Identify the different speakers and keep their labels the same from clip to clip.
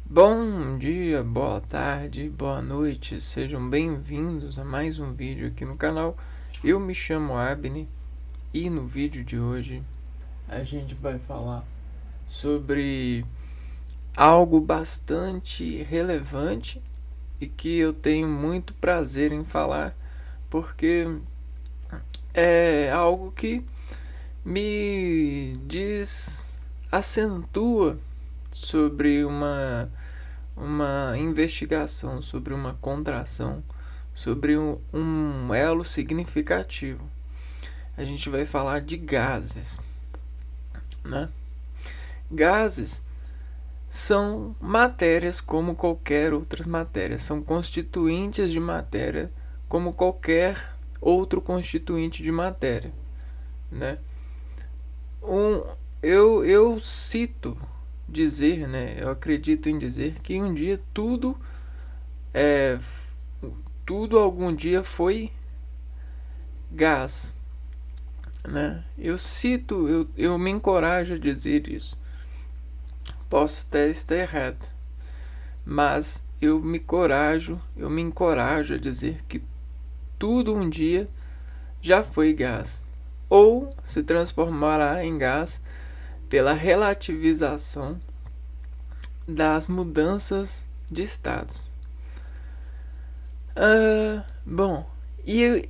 Speaker 1: Bom dia, boa tarde, boa noite, sejam bem-vindos a mais um vídeo aqui no canal. Eu me chamo Abner e no vídeo de hoje a gente vai falar sobre algo bastante relevante e que eu tenho muito prazer em falar, porque é algo que acentua sobre uma investigação, sobre uma contração, sobre um elo significativo. A gente vai falar de gases, né? Gases são matérias como qualquer outra matéria, são constituintes de matéria como qualquer outro constituinte de matéria, né? Eu cito dizer, né? Eu acredito em dizer que um dia tudo algum dia foi gás, né? Eu me encorajo a dizer isso. Posso até estar errado, mas eu me encorajo a dizer que tudo um dia já foi gás, ou se transformará em gás pela relativização das mudanças de estados. Bom, e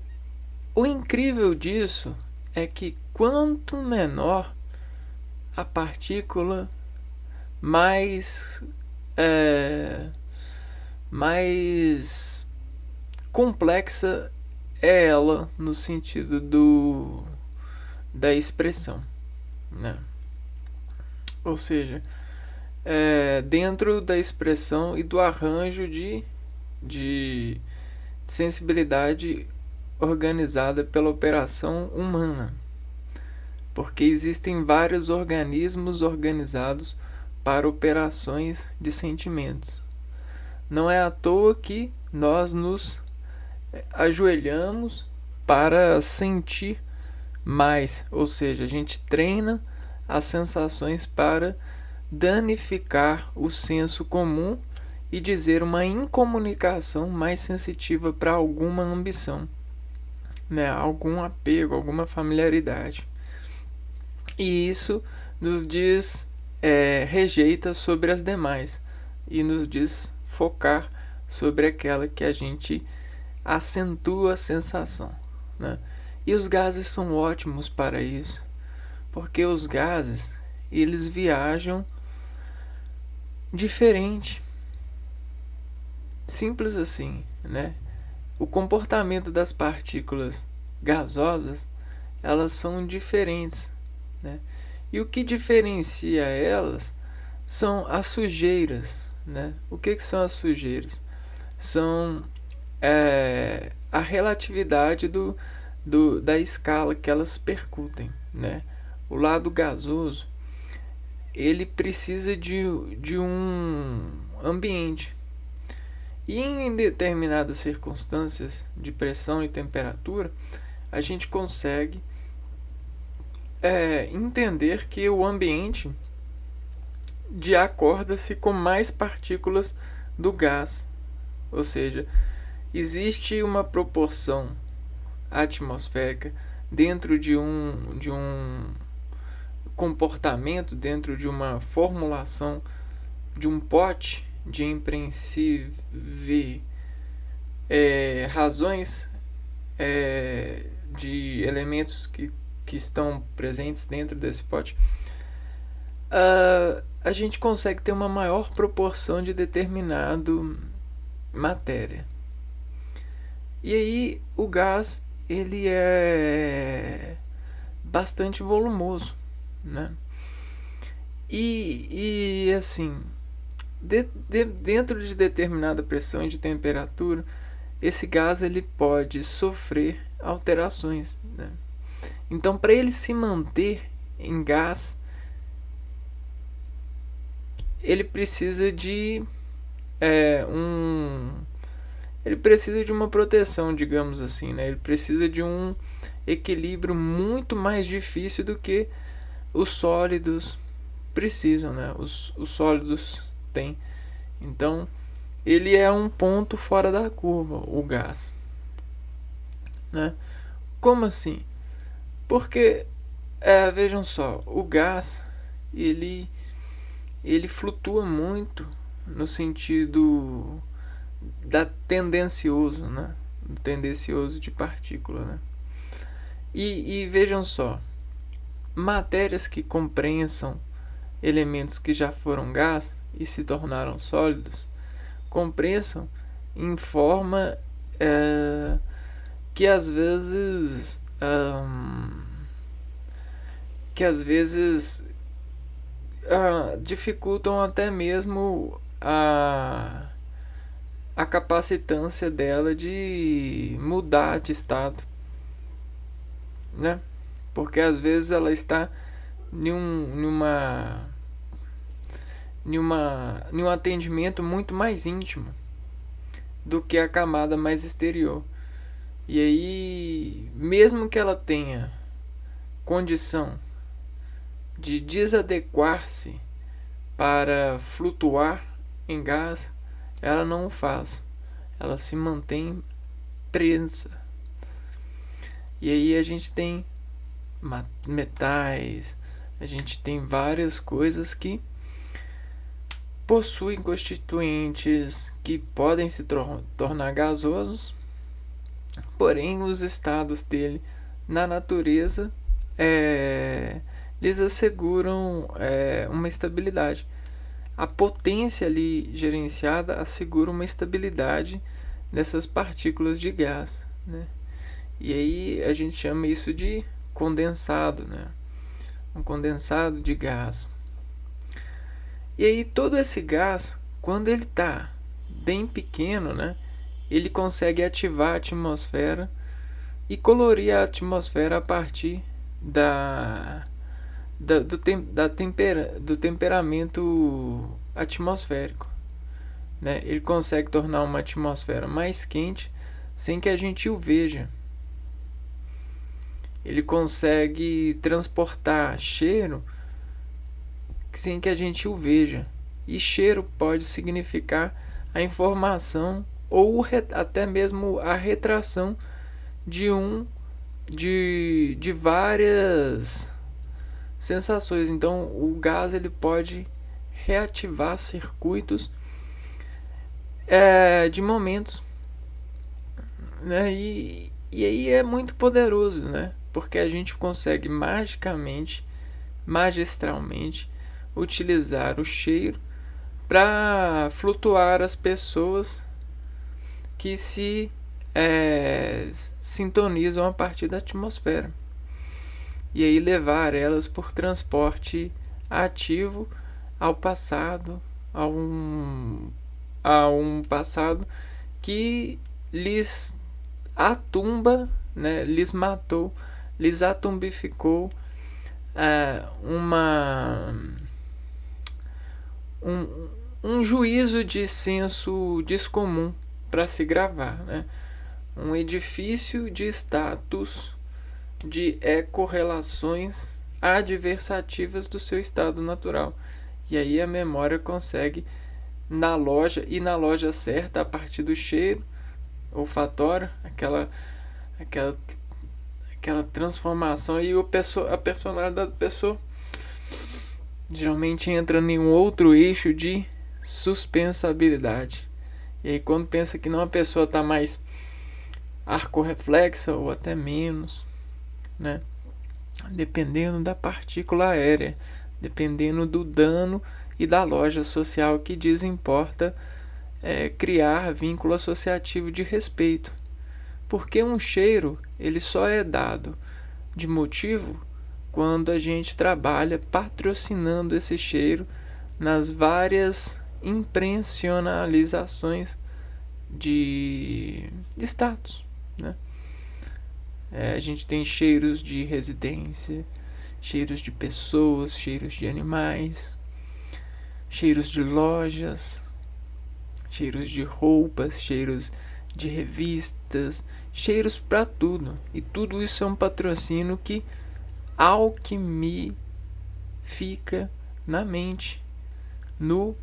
Speaker 1: o incrível disso é que quanto menor a partícula, mais complexa é ela no sentido da expressão, né? Ou seja, dentro da expressão e do arranjo de sensibilidade organizada pela operação humana, porque existem vários organismos organizados para operações de sentimentos. Não é à toa que nós nos ajoelhamos para sentir mais, ou seja, a gente treina as sensações para danificar o senso comum e dizer uma incomunicação mais sensitiva para alguma ambição, né? Algum apego, alguma familiaridade. E isso nos diz rejeita sobre as demais e nos diz focar sobre aquela que a gente acentua a sensação, né? E os gases são ótimos para isso, porque os gases eles viajam diferente. Simples assim, né? O comportamento das partículas gasosas, elas são diferentes, né? E o que diferencia elas são as sujeiras, né? O que são as sujeiras? São a relatividade da escala que elas percutem, né? O lado gasoso, ele precisa de um ambiente. E em determinadas circunstâncias de pressão e temperatura, a gente consegue entender que o ambiente acorda-se com mais partículas do gás. Ou seja, existe uma proporção atmosférica dentro de um comportamento, dentro de uma formulação de um pote de impreensível razões de elementos que estão presentes dentro desse pote, a gente consegue ter uma maior proporção de determinado matéria. E aí o gás ele é bastante volumoso, né? E assim, dentro de determinada pressão e de temperatura, esse gás ele pode sofrer alterações, né? Então, para ele se manter em gás, ele precisa de ele precisa de uma proteção, digamos assim, né? Ele precisa de um equilíbrio muito mais difícil do que os sólidos precisam, né? Os sólidos têm. Então, ele é um ponto fora da curva, o gás, né? Como assim? Porque, vejam só, o gás, ele, ele flutua muito no sentido da tendencioso, né? Tendencioso de partícula, né? E vejam só, matérias que comprensam elementos que já foram gás e se tornaram sólidos, comprensam em forma que às vezes dificultam até mesmo a capacitância dela de mudar de estado, né? Porque às vezes ela está em um atendimento muito mais íntimo do que a camada mais exterior. E aí, mesmo que ela tenha condição de desadequar-se para flutuar em gás, ela não o faz. Ela se mantém presa. E aí a gente tem metais, a gente tem várias coisas que possuem constituintes que podem se tornar gasosos, porém os estados dele na natureza lhes asseguram uma estabilidade. A potência ali gerenciada assegura uma estabilidade dessas partículas de gás, né? E aí a gente chama isso de condensado, né? Um condensado de gás. E aí todo esse gás, quando ele está bem pequeno, né, ele consegue ativar a atmosfera e colorir a atmosfera a partir do temperamento atmosférico, né? Ele consegue tornar uma atmosfera mais quente sem que a gente o veja. Ele consegue transportar cheiro sem que a gente o veja. E cheiro pode significar a informação ou até mesmo a retração de várias sensações. Então o gás ele pode reativar circuitos de momentos, né? E aí é muito poderoso, né? Porque a gente consegue magistralmente utilizar o cheiro para flutuar as pessoas que se sintonizam a partir da atmosfera. E aí levar elas por transporte ativo ao passado, a um passado que lhes atumba, né, lhes matou, lhes atumbificou um juízo de senso descomum para se gravar, né? Um edifício de status de correlações adversativas do seu estado natural. E aí a memória consegue na loja certa, a partir do cheiro olfatório, aquela transformação, e a personalidade da pessoa geralmente entra em um outro eixo de suspensabilidade. E aí quando pensa que não, a pessoa está mais arcorreflexa ou até menos, né? Dependendo da partícula aérea, dependendo do dano e da loja social que desimporta criar vínculo associativo de respeito. Porque um cheiro ele só é dado de motivo quando a gente trabalha patrocinando esse cheiro nas várias impressionalizações de status, né? A gente tem cheiros de residência, cheiros de pessoas, cheiros de animais, cheiros de lojas, cheiros de roupas, cheiros de revistas, cheiros para tudo. E tudo isso é um patrocínio que alquimifica na mente, no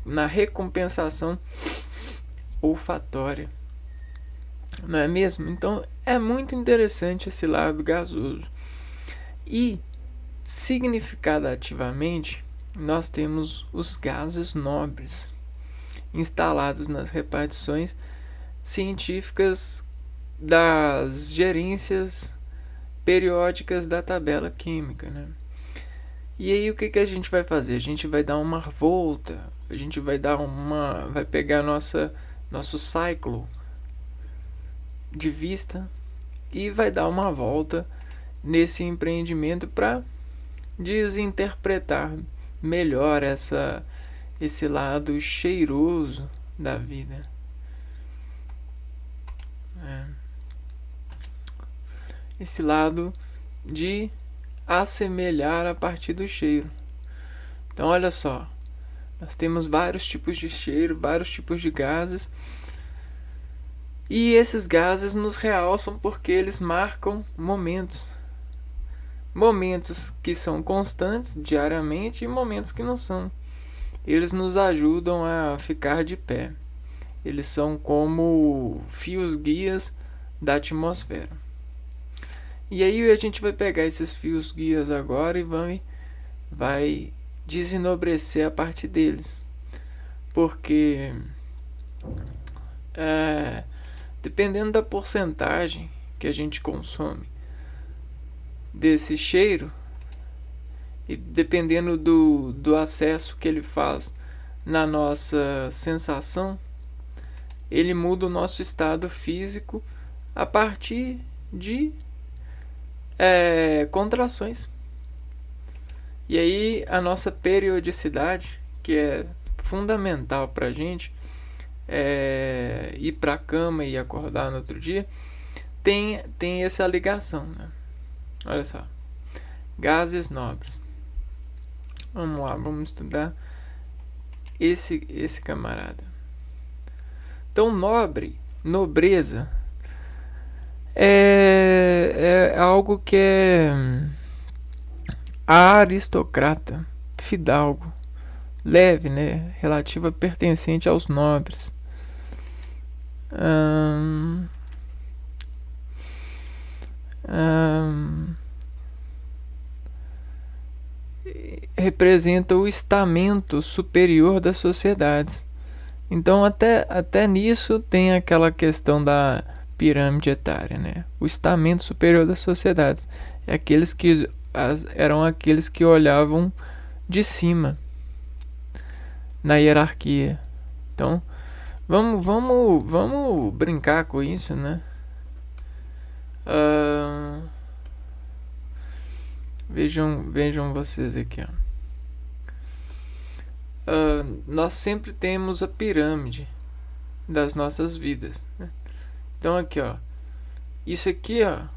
Speaker 1: na recompensação olfatória. Não é mesmo? Então é muito interessante esse lado gasoso. E significativamente nós temos os gases nobres instalados nas repartições científicas das gerências periódicas da tabela química, né? E aí o que a gente vai fazer? A gente vai dar uma volta, a gente vai pegar nosso ciclo de vista e vai dar uma volta nesse empreendimento para desinterpretar melhor esse lado cheiroso da vida. Esse lado de assemelhar a partir do cheiro. Então olha só, nós temos vários tipos de cheiro, vários tipos de gases, e esses gases nos realçam porque eles marcam momentos que são constantes diariamente e momentos que não são. Eles nos ajudam a ficar de pé. Eles são como fios guias da atmosfera. E aí a gente vai pegar esses fios guias agora e vai desenobrecer a partir deles. Porque dependendo da porcentagem que a gente consome desse cheiro e dependendo do acesso que ele faz na nossa sensação, ele muda o nosso estado físico a partir de contrações. E aí a nossa periodicidade, que é fundamental para a gente ir para a cama e acordar no outro dia, tem essa ligação, né? Olha só, gases nobres. Vamos lá, vamos estudar esse camarada. Então, nobreza é algo que é aristocrata, fidalgo, leve, né? Relativa, pertencente aos nobres. Representa o estamento superior das sociedades. Então até nisso tem aquela questão da pirâmide etária, né? O estamento superior das sociedades eram aqueles que olhavam de cima na hierarquia. Então vamos brincar com isso, né? Vejam vocês aqui, ó. Nós sempre temos a pirâmide das nossas vidas, né? Então aqui, ó, isso aqui, ó,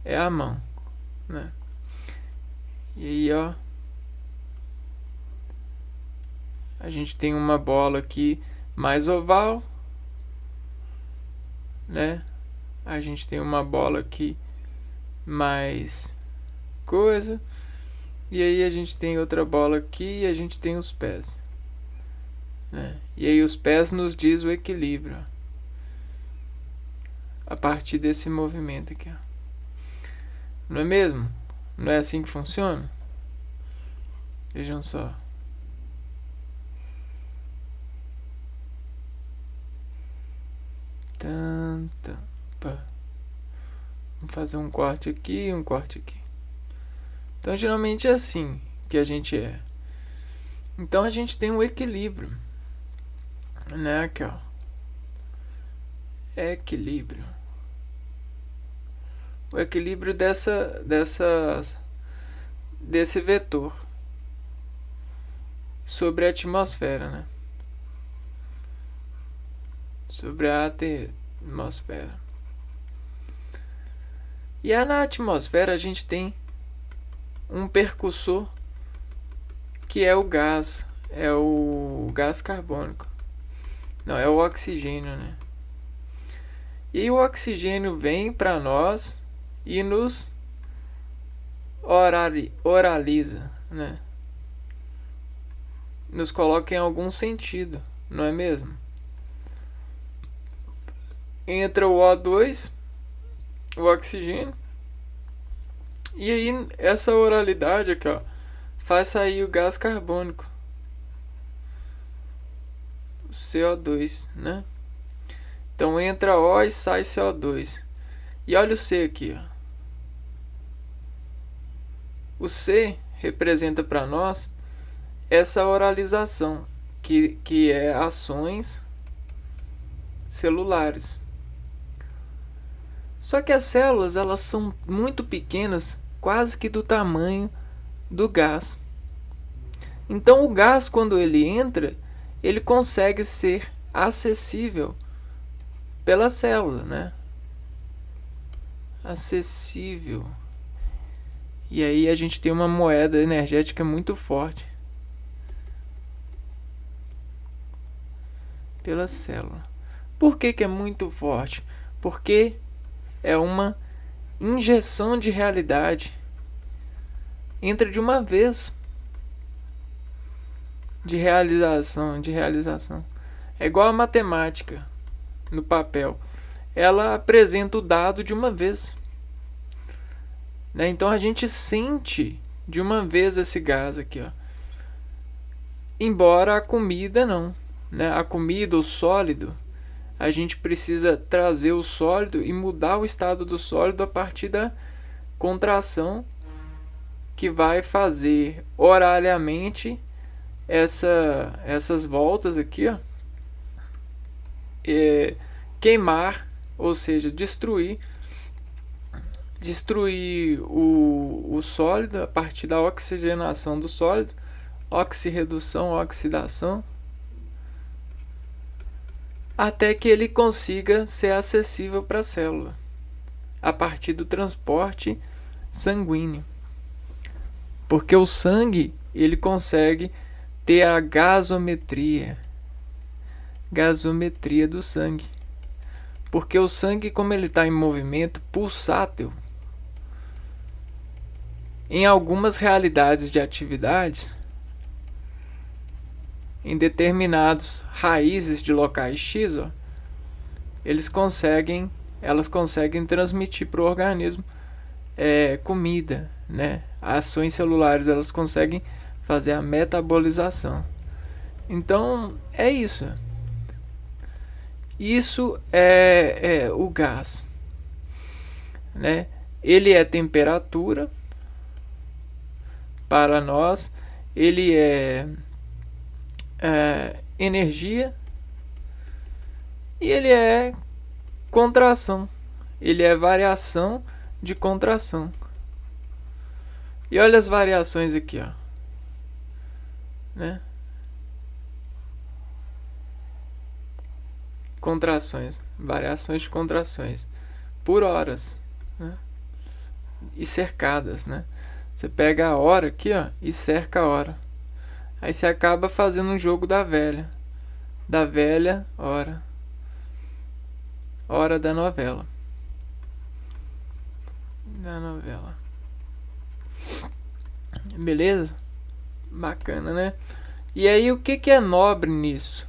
Speaker 1: é a mão, né? E aí, ó, a gente tem uma bola aqui mais oval, né? A gente tem uma bola aqui mais coisa. E aí a gente tem outra bola aqui e a gente tem os pés, né? E aí os pés nos diz o equilíbrio, ó, a partir desse movimento aqui, ó. Não é mesmo? Não é assim que funciona? Vejam só. Vamos fazer um corte aqui e um corte aqui. Então geralmente é assim que a gente é. Então a gente tem um equilíbrio, né? Aqui, ó. Equilíbrio. O equilíbrio desse vetor sobre a atmosfera, né? Sobre a atmosfera. E na atmosfera a gente tem um percussor que é o gás carbônico. Não, é o oxigênio, né? E o oxigênio vem para nós e nos oraliza, né? nos coloca em algum sentido, não é mesmo? Entra o O2, o oxigênio, e aí essa oralidade aqui, ó, faz sair o gás carbônico, o CO2, né? Então entra O e sai CO2. E olha o C aqui, ó. O C representa para nós essa oralização, que é ações celulares. Só que as células, elas são muito pequenas, quase que do tamanho do gás. Então o gás, quando ele entra, ele consegue ser acessível pela célula, né? Acessível. E aí a gente tem uma moeda energética muito forte pela célula. Por que é muito forte? Porque é uma injeção de realidade. Entra de uma vez. De realização. É igual a matemática no papel. Ela apresenta o dado de uma vez. Né? Então a gente sente de uma vez esse gás aqui, ó. Embora a comida não, né? A comida, o sólido, a gente precisa trazer o sólido e mudar o estado do sólido a partir da contração, que vai fazer horariamente essas voltas aqui, ó, queimar, ou seja, destruir o sólido a partir da oxigenação do sólido, oxirredução, oxidação, até que ele consiga ser acessível para a célula a partir do transporte sanguíneo. Porque o sangue, ele consegue ter a gasometria do sangue. Porque o sangue, como ele está em movimento pulsátil, em algumas realidades de atividades, em determinados raízes de locais X, ó, elas conseguem transmitir para o organismo comida, né? Ações celulares, elas conseguem fazer a metabolização. Então é isso. Isso é o gás, né? Ele é temperatura para nós, ele é energia e ele é contração, ele é variação de contração. E olha as variações aqui, ó, né? Contrações, variações de contrações por horas, né? E cercadas, né? Você pega a hora aqui, ó, e cerca a hora. Aí você acaba fazendo um jogo da velha hora da novela. Beleza? Bacana, né? E aí o que é nobre nisso?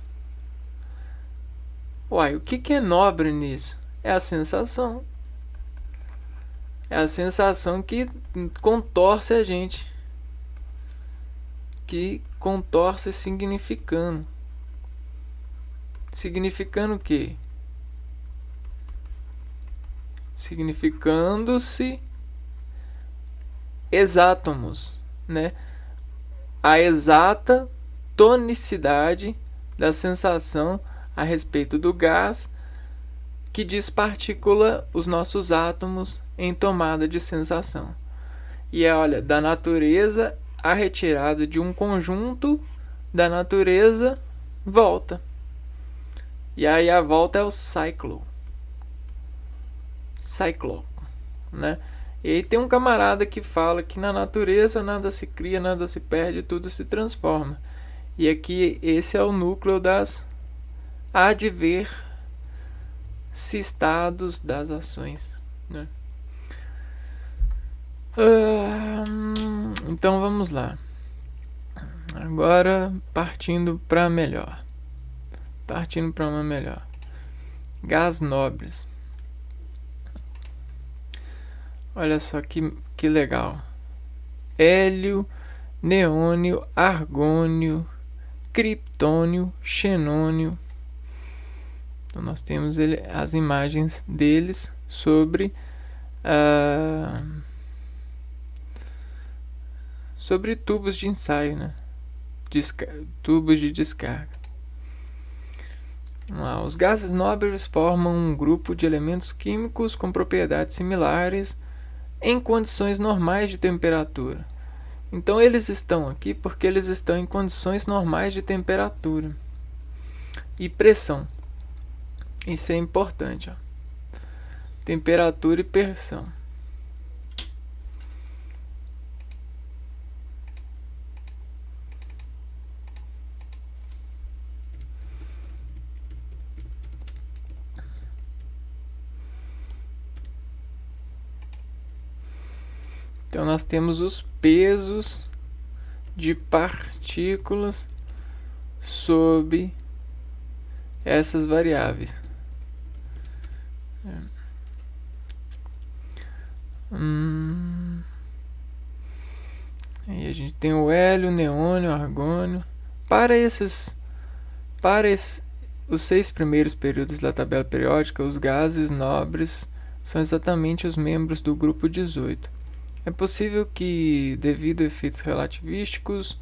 Speaker 1: Uai, o que é nobre nisso? É a sensação. É a sensação que contorce a gente. Que contorce significando. Significando o quê? Significando-se exátomos, né? A exata tonicidade da sensação a respeito do gás que desparticula os nossos átomos em tomada de sensação. E olha, da natureza a retirada de um conjunto da natureza volta. E aí a volta é o ciclo, né? E aí tem um camarada que fala que na natureza nada se cria, nada se perde, tudo se transforma. E aqui esse é o núcleo das adversistados das ações, né? Então vamos lá. Agora partindo para melhor. Partindo para uma melhor. Gás nobres. Olha só que legal. Hélio, neônio, argônio, criptônio, xenônio. Então nós temos as imagens deles sobre sobre tubos de ensaio, né? Tubos de descarga. Vamos lá. Os gases nobres formam um grupo de elementos químicos com propriedades similares em condições normais de temperatura. Então eles estão aqui porque eles estão em condições normais de temperatura e pressão. Isso é importante, ó. Temperatura e pressão. Então nós temos os pesos de partículas sob essas variáveis. Aí a gente tem o hélio, neônio, argônio. Para os 6 primeiros períodos da tabela periódica, os gases nobres são exatamente os membros do grupo 18. É possível que, devido a efeitos relativísticos,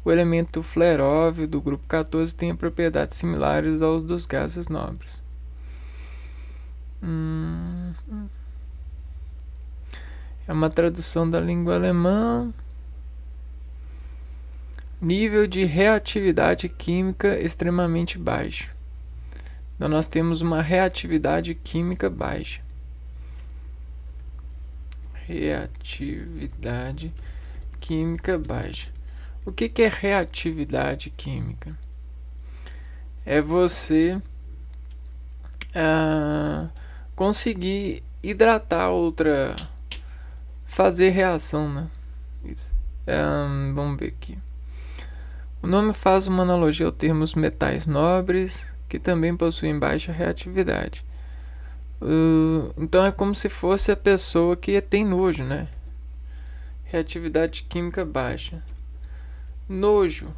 Speaker 1: o elemento fleróvio do grupo 14 tenha propriedades similares aos dos gases nobres. É uma tradução da língua alemã. Nível de reatividade química extremamente baixo. Então nós temos uma reatividade química baixa. Reatividade química baixa. O que é reatividade química? É você conseguir hidratar outra, fazer reação, né? Isso. Vamos ver aqui. O nome faz uma analogia ao termo metais nobres, que também possuem baixa reatividade. Então é como se fosse a pessoa que tem nojo, né? Reatividade química baixa. Nojo.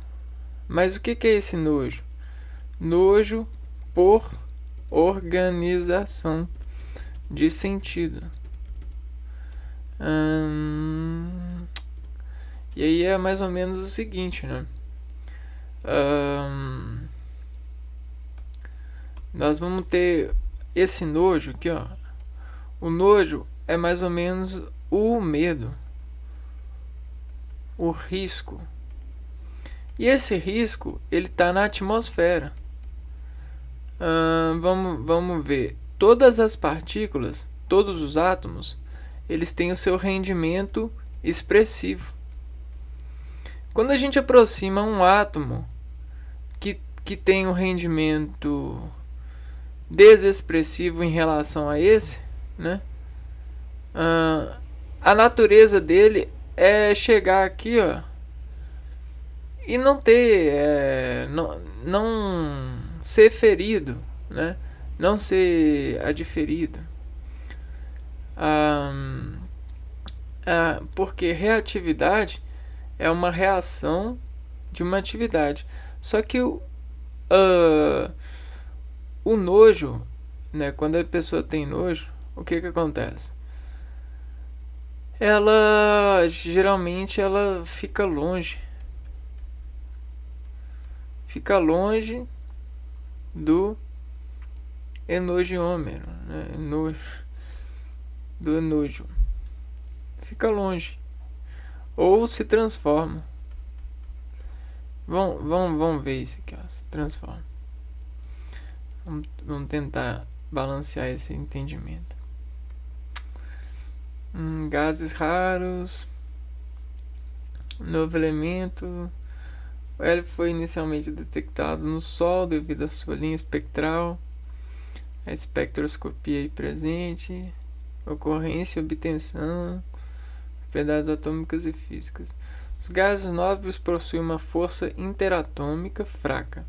Speaker 1: Mas o que é esse nojo? Nojo por organização de sentido. E aí é mais ou menos o seguinte, né? Nós vamos ter esse nojo aqui, ó. O nojo é mais ou menos o medo, o risco. E esse risco, ele está na atmosfera. Vamos ver. Todas as partículas, todos os átomos, eles têm o seu rendimento expressivo. Quando a gente aproxima um átomo que tem um rendimento desexpressivo em relação a esse, né? A natureza dele é chegar aqui, ó, e não ter, não ser ferido, né? Não ser adferido. Porque reatividade é uma reação de uma atividade. Só que o nojo, né, quando a pessoa tem nojo, o que acontece? Ela geralmente fica longe do enojiômero, né? Do enojo. Fica longe. Ou se transforma. Vamos ver isso aqui, ó. Se transforma. Vamos tentar balancear esse entendimento. Gases raros. Novo elemento. O hélio foi inicialmente detectado no Sol devido à sua linha espectral. A espectroscopia aí presente. Ocorrência e obtenção. Propriedades atômicas e físicas. Os gases nobres possuem uma força interatômica fraca.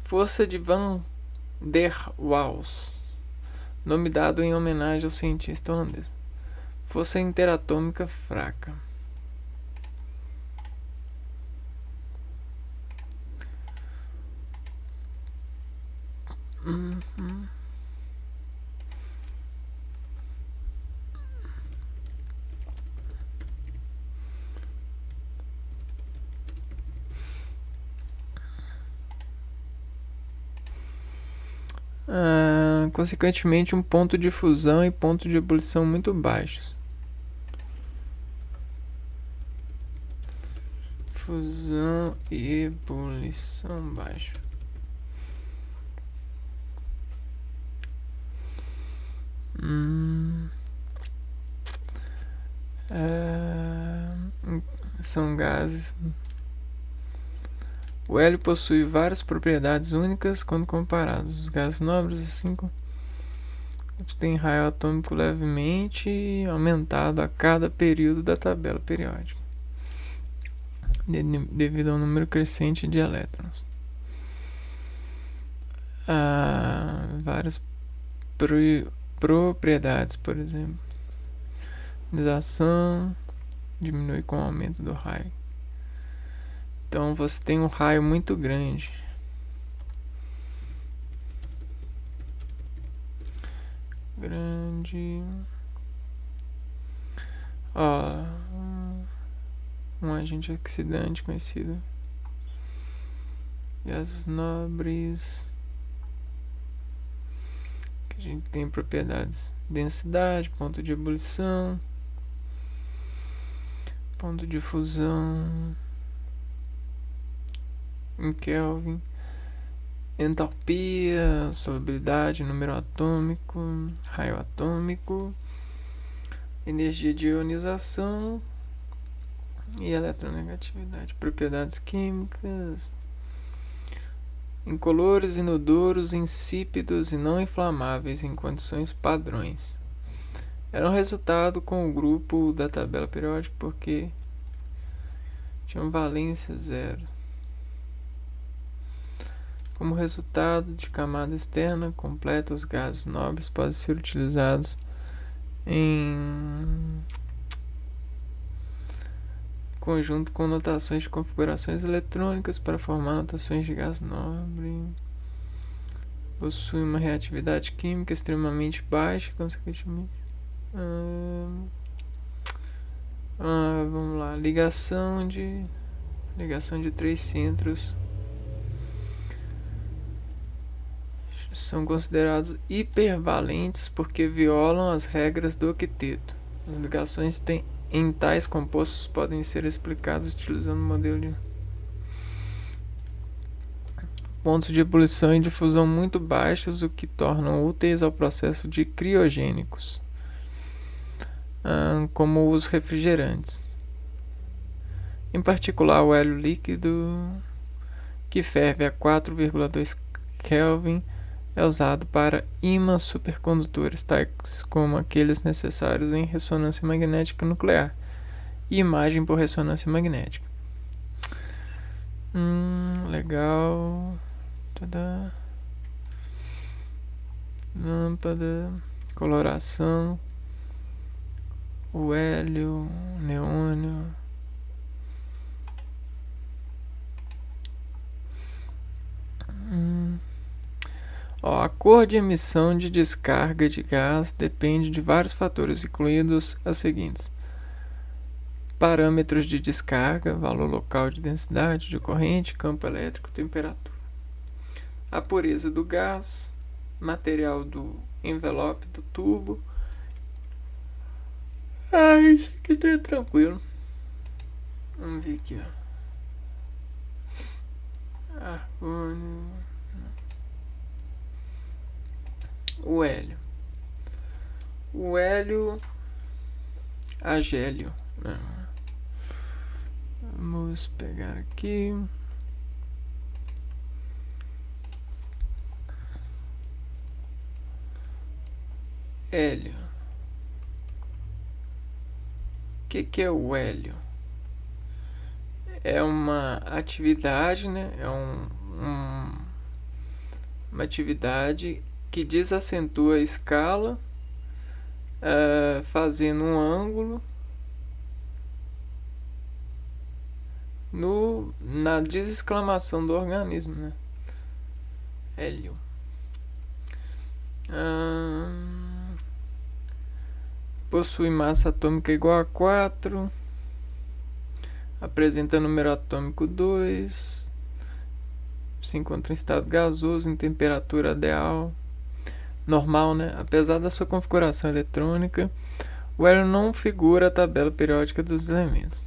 Speaker 1: Força de Van der Waals, nome dado em homenagem ao cientista holandês. Força interatômica fraca. Consequentemente, um ponto de fusão e ponto de ebulição muito baixos. Fusão e ebulição baixo. São gases. O hélio possui várias propriedades únicas quando comparados. Os gases nobres, assim, têm raio atômico levemente aumentado a cada período da tabela periódica, devido ao número crescente de elétrons. Há várias propriedades, por exemplo, ionização diminui com o aumento do raio. Então você tem um raio muito grande. Um agente oxidante conhecido. Gases nobres. Que a gente tem propriedades: densidade, ponto de ebulição, ponto de fusão em Kelvin, entalpia, solubilidade, número atômico, raio atômico, energia de ionização e eletronegatividade, propriedades químicas, incolores, inodoros, insípidos e não inflamáveis em condições padrões. Era um resultado com o grupo da tabela periódica porque tinham valência zero. Como resultado de camada externa completa, os gases nobres podem ser utilizados em conjunto com notações de configurações eletrônicas para formar notações de gás nobre. Possui uma reatividade química extremamente baixa, consequentemente. Vamos lá, ligação de 3 centros são considerados hipervalentes porque violam as regras do octeto. As ligações em tais compostos podem ser explicadas utilizando o modelo de pontos de ebulição e de fusão muito baixos, o que tornam úteis ao processo de criogênicos, como os refrigerantes. Em particular, o hélio líquido, que ferve a 4,2 Kelvin, é usado para ímãs supercondutores, tais como aqueles necessários em ressonância magnética nuclear e imagem por ressonância magnética. Legal. Lâmpada, coloração, o hélio, neônio. A cor de emissão de descarga de gás depende de vários fatores, incluídos as seguintes: parâmetros de descarga, valor local de densidade, de corrente, campo elétrico, temperatura. A pureza do gás, material do envelope do tubo. Isso aqui tá tranquilo. Vamos ver aqui, argônio. O hélio, agélio. Vamos pegar aqui. Hélio. O que é o hélio? é uma atividade, né? É uma atividade que desacentua a escala, fazendo um ângulo na desexclamação do organismo, né? Hélio. Possui massa atômica igual a 4. Apresenta número atômico 2. Se encontra em estado gasoso, em temperatura ideal. Normal, né? Apesar da sua configuração eletrônica, o hélio não figura a tabela periódica dos elementos.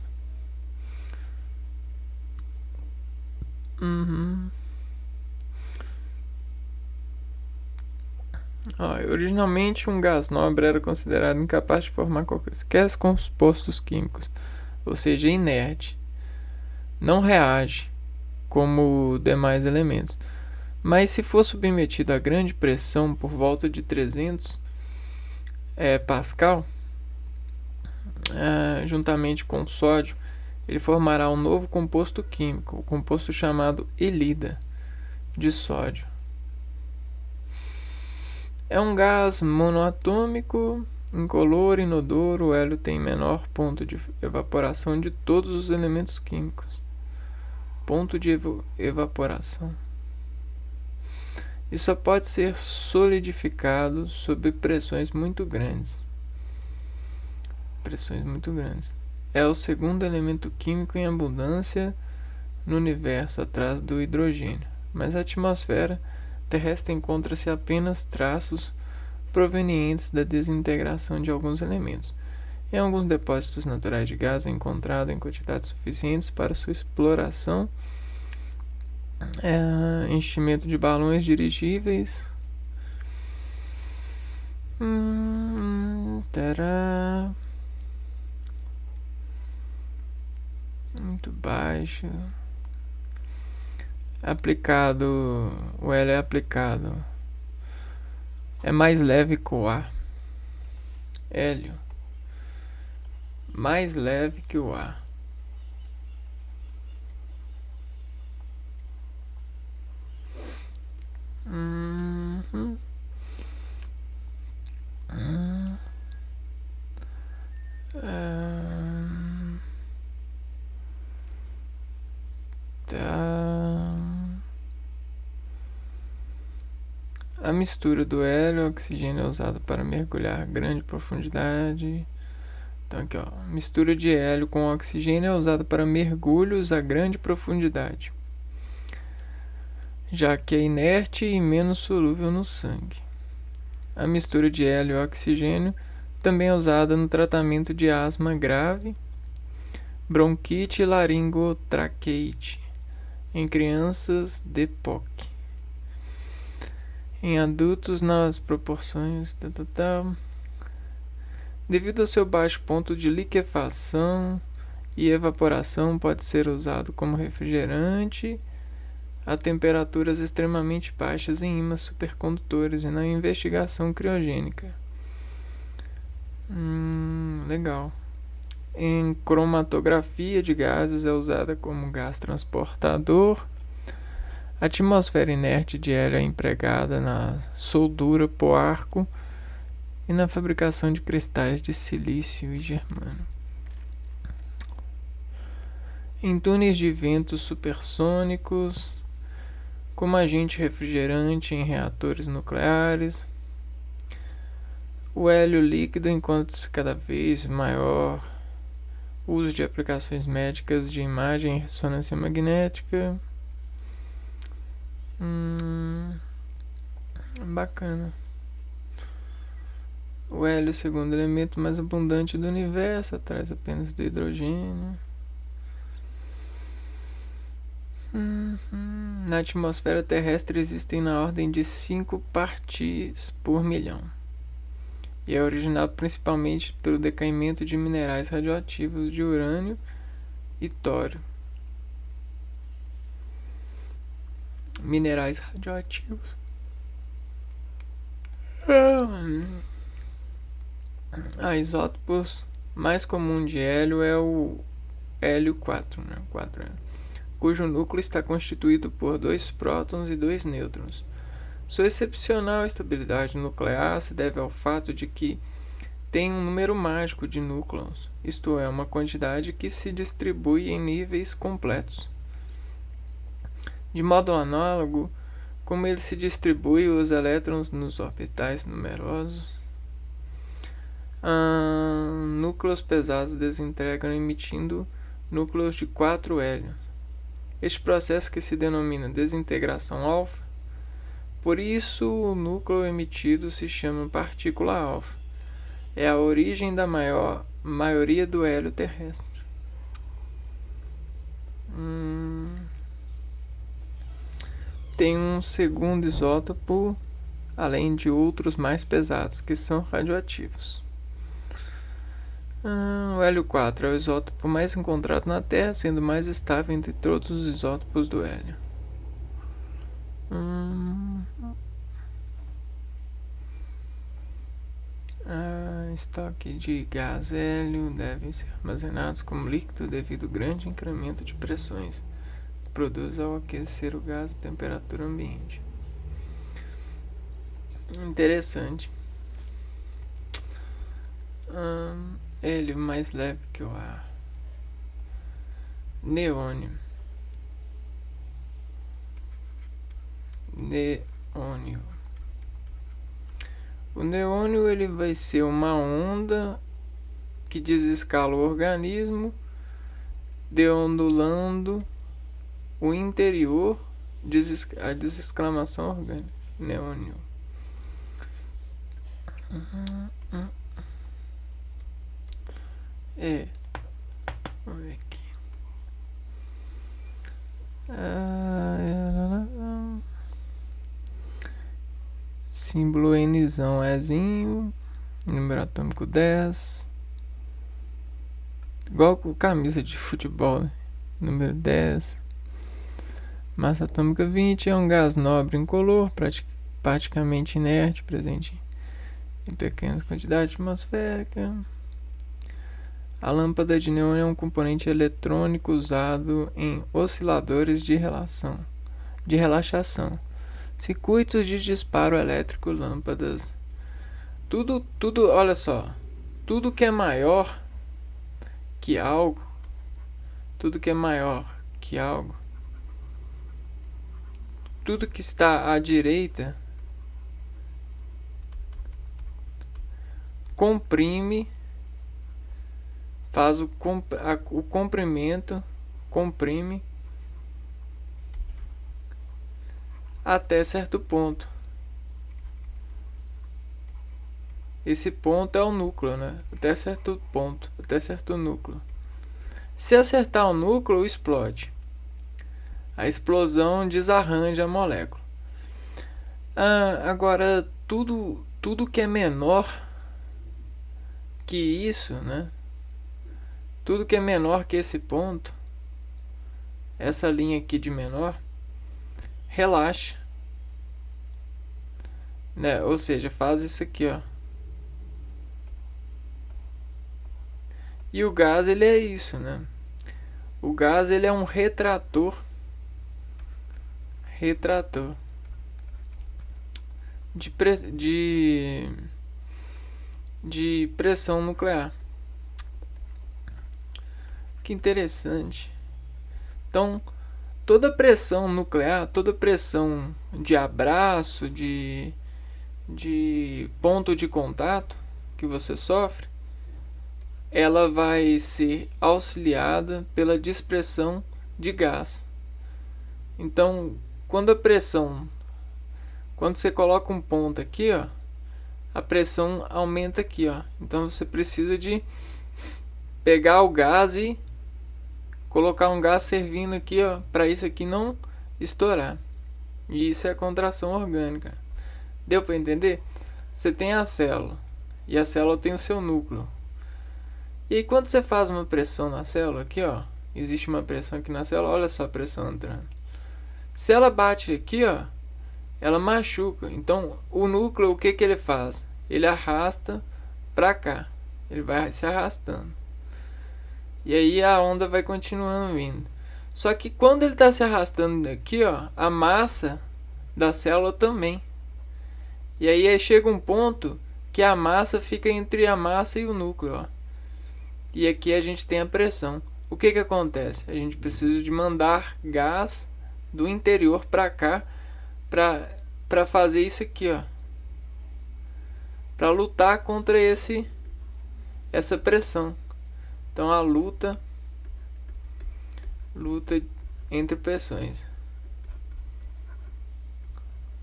Speaker 1: Originalmente, um gás nobre era considerado incapaz de formar quaisquer compostos químicos, ou seja, inerte. Não reage como demais elementos. Mas se for submetido a grande pressão por volta de 300 Pascal, juntamente com sódio, ele formará um novo composto químico, o composto chamado elida de sódio. É um gás monoatômico, incolor, inodoro. O hélio tem menor ponto de evaporação de todos os elementos químicos. Ponto de evaporação. E só pode ser solidificado sob pressões muito grandes. É o segundo elemento químico em abundância no universo, atrás do hidrogênio. Mas a atmosfera terrestre encontra-se apenas traços provenientes da desintegração de alguns elementos. Em alguns depósitos naturais de gás é encontrado em quantidades suficientes para sua exploração. Enchimento de balões dirigíveis. Muito baixo. O hélio é aplicado. É mais leve que o ar. Hélio. Mais leve que o ar. A mistura do hélio e oxigênio é usada para mergulhar a grande profundidade. Então aqui, mistura de hélio com oxigênio é usada para mergulhos a grande profundidade, já que é inerte e menos solúvel no sangue. A mistura de hélio e oxigênio também é usada no tratamento de asma grave, bronquite e laringotraqueite em crianças de POC. Em adultos, nas proporções devido ao seu baixo ponto de liquefação e evaporação, pode ser usado como refrigerante a temperaturas extremamente baixas em ímãs supercondutores e na investigação criogênica. Legal. Em cromatografia de gases é usada como gás transportador. A atmosfera inerte de hélio é empregada na soldura por arco e na fabricação de cristais de silício e germânio. Em túneis de vento supersônicos, como agente refrigerante em reatores nucleares. O hélio líquido encontra-se cada vez maior uso de aplicações médicas de imagem e ressonância magnética. Bacana. O hélio é o segundo elemento mais abundante do universo, atrás apenas do hidrogênio. Na atmosfera terrestre existem na ordem de 5 partes por milhão. E é originado principalmente pelo decaimento de minerais radioativos de urânio e tório. Minerais radioativos. Isótopos mais comum de hélio é o hélio 4, né? 4 hélio, cujo núcleo está constituído por 2 prótons e 2 nêutrons. Sua excepcional estabilidade nuclear se deve ao fato de que tem um número mágico de núcleos, isto é, uma quantidade que se distribui em níveis completos. De modo análogo, como ele se distribui os elétrons nos orbitais numerosos, núcleos pesados desintegram emitindo núcleos de 4 hélios. Este processo que se denomina desintegração alfa, por isso o núcleo emitido se chama partícula alfa. É a origem da maioria do hélio terrestre. Tem um segundo isótopo, além de outros mais pesados, que são radioativos. O hélio 4 é o isótopo mais encontrado na Terra, sendo mais estável entre todos os isótopos do hélio. Estoque de gás hélio devem ser armazenados como líquido devido ao grande incremento de pressões que produz ao aquecer o gás a temperatura ambiente. Interessante. Hélio mais leve que o ar. Neônio. O neônio ele vai ser uma onda que desescala o organismo, deondulando o interior, a desesclamação orgânica. Neônio. Vamos ver aqui. Símbolo Nzão, Ezinho. Número atômico 10. Igual com camisa de futebol, né? Número 10. Massa atômica 20. É um gás nobre incolor, praticamente inerte, presente em pequenas quantidades atmosféricas. A lâmpada de neon é um componente eletrônico usado em osciladores de relaxação, circuitos de disparo elétrico, lâmpadas. Tudo, olha só. Tudo que é maior que algo, tudo que está à direita comprime, faz o comprimento, comprime até certo ponto. Esse ponto é o núcleo, né? Até certo ponto, até certo núcleo. Se acertar o núcleo, explode. A explosão desarranja a molécula. Agora, tudo que é menor que isso, né? Tudo que é menor que esse ponto, essa linha aqui de menor, relaxa, né? Ou seja, faz isso aqui, ó. E o gás, ele é isso, né? O gás, ele é um retrator de pressão nuclear. Que interessante. Então, toda pressão nuclear, toda pressão de abraço, de ponto de contato que você sofre, ela vai ser auxiliada pela dispersão de gás. Então, quando você coloca um ponto aqui, ó, a pressão aumenta aqui, ó. Então você precisa de pegar o gás e colocar um gás servindo aqui, ó, para isso aqui não estourar. E isso é contração orgânica. Deu para entender? Você tem a célula e a célula tem o seu núcleo. E aí, quando você faz uma pressão na célula aqui, ó, existe uma pressão aqui na célula, olha só a pressão entrando. Se ela bate aqui, ó, ela machuca. Então, o núcleo, o que ele faz? Ele arrasta para cá. Ele vai se arrastando. E aí a onda vai continuando vindo. Só que quando ele está se arrastando aqui, ó, a massa da célula também. E aí chega um ponto que a massa fica entre a massa e o núcleo, ó. E aqui a gente tem a pressão. O que que acontece? A gente precisa de mandar gás do interior para cá para fazer isso aqui, ó. Para lutar contra essa pressão. Então a luta entre pressões.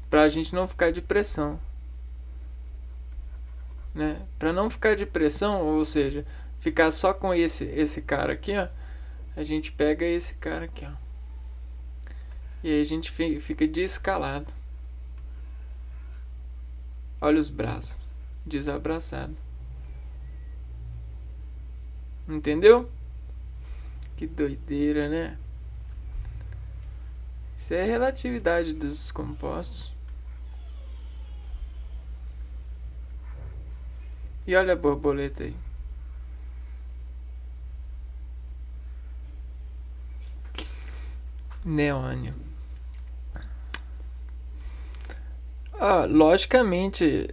Speaker 1: Para a gente não ficar de pressão, né? Para não ficar de pressão, ou seja, ficar só com esse cara aqui, ó, a gente pega esse cara aqui, ó. E aí a gente fica descalado. Olha os braços, desabraçado. Entendeu? Que doideira, né? Isso é a relatividade dos compostos. E olha a borboleta aí. Neônio. Logicamente,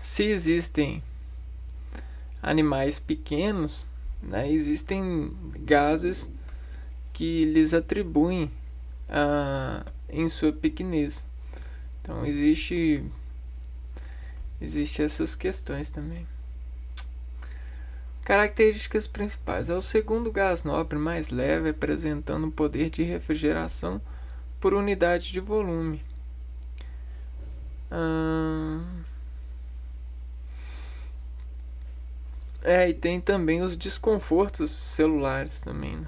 Speaker 1: se existem animais pequenos, né, existem gases que lhes atribuem em sua pequenez. Então existe essas questões também. Características principais. É o segundo gás nobre mais leve, apresentando um poder de refrigeração por unidade de volume. E tem também os desconfortos celulares também, né?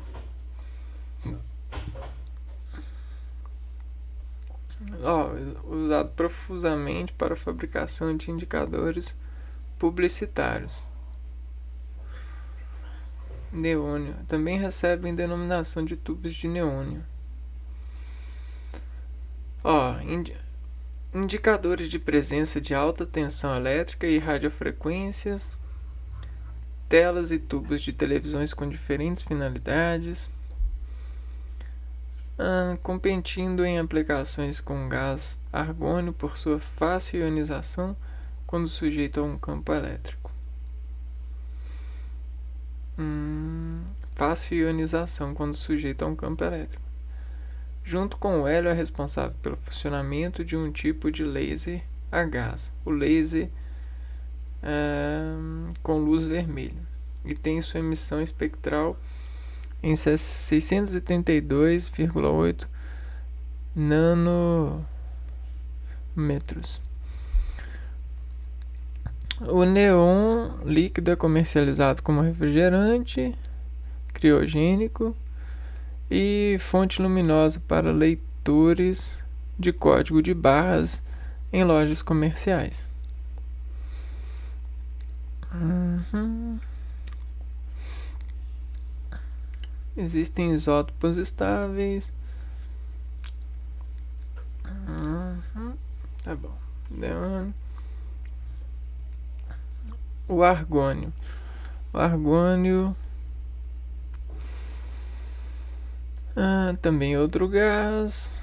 Speaker 1: Usado profusamente para a fabricação de indicadores publicitários. Neônio. Também recebem denominação de tubos de neônio. Indicadores de presença de alta tensão elétrica e radiofrequências, telas e tubos de televisões com diferentes finalidades, competindo em aplicações com gás argônio por sua fácil ionização quando sujeito a um campo elétrico. Fácil ionização quando sujeito a um campo elétrico. Junto com o hélio é responsável pelo funcionamento de um tipo de laser a gás, o laser com luz vermelha, e tem sua emissão espectral em 632,8 nanômetros. O neon líquido é comercializado como refrigerante criogênico e fonte luminosa para leitores de código de barras em lojas comerciais. Existem isótopos estáveis. Tá bom. O argônio. Também outro gás.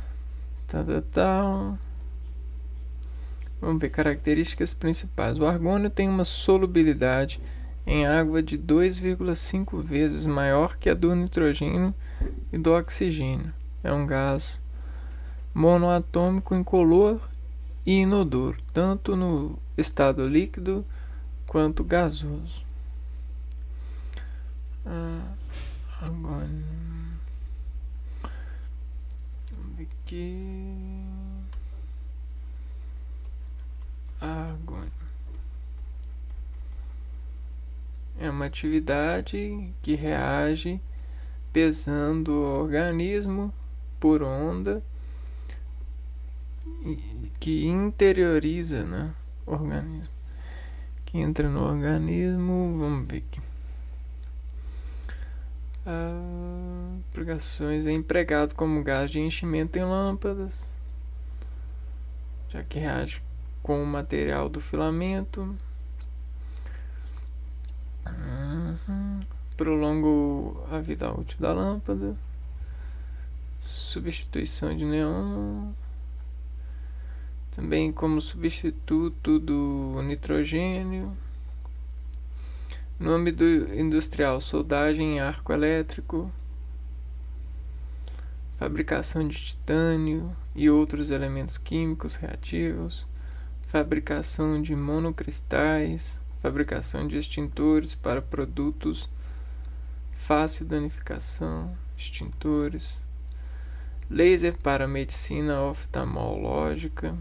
Speaker 1: Vamos ver características principais. O argônio tem uma solubilidade em água de 2,5 vezes maior que a do nitrogênio e do oxigênio. É um gás monoatômico, incolor e inodoro, tanto no estado líquido quanto gasoso. Argônio. Vamos ver aqui. Argônio é uma atividade que reage pesando o organismo por onda que interioriza, né, o organismo, que entra no organismo. Vamos ver aqui. Aplicações: é empregado como gás de enchimento em lâmpadas, já que reage com o material do filamento. prolonga a vida útil da lâmpada, substituição de neon, também como substituto do nitrogênio. No âmbito industrial, soldagem em arco elétrico, fabricação de titânio e outros elementos químicos reativos, fabricação de monocristais, fabricação de extintores para produtos, fácil danificação, extintores, laser para medicina oftalmológica,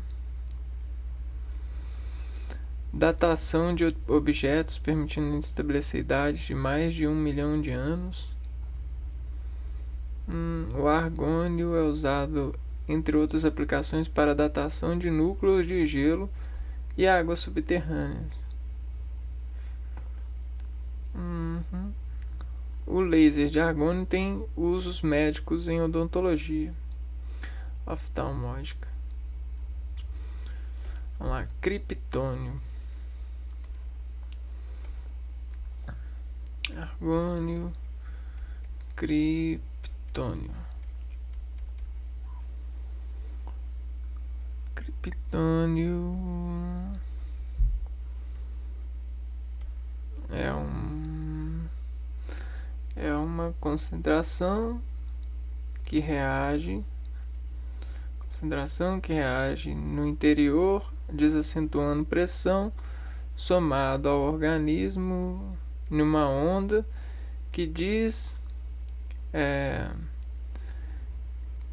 Speaker 1: datação de objetos permitindo estabelecer idades de mais de 1 milhão de anos. O argônio é usado, entre outras aplicações, para datação de núcleos de gelo e águas subterrâneas. O laser de argônio tem usos médicos em odontologia oftalmológica. Vamos lá, criptônio. Argônio, criptônio. Criptônio é uma concentração que reage no interior, desacentuando pressão, somado ao organismo numa onda que diz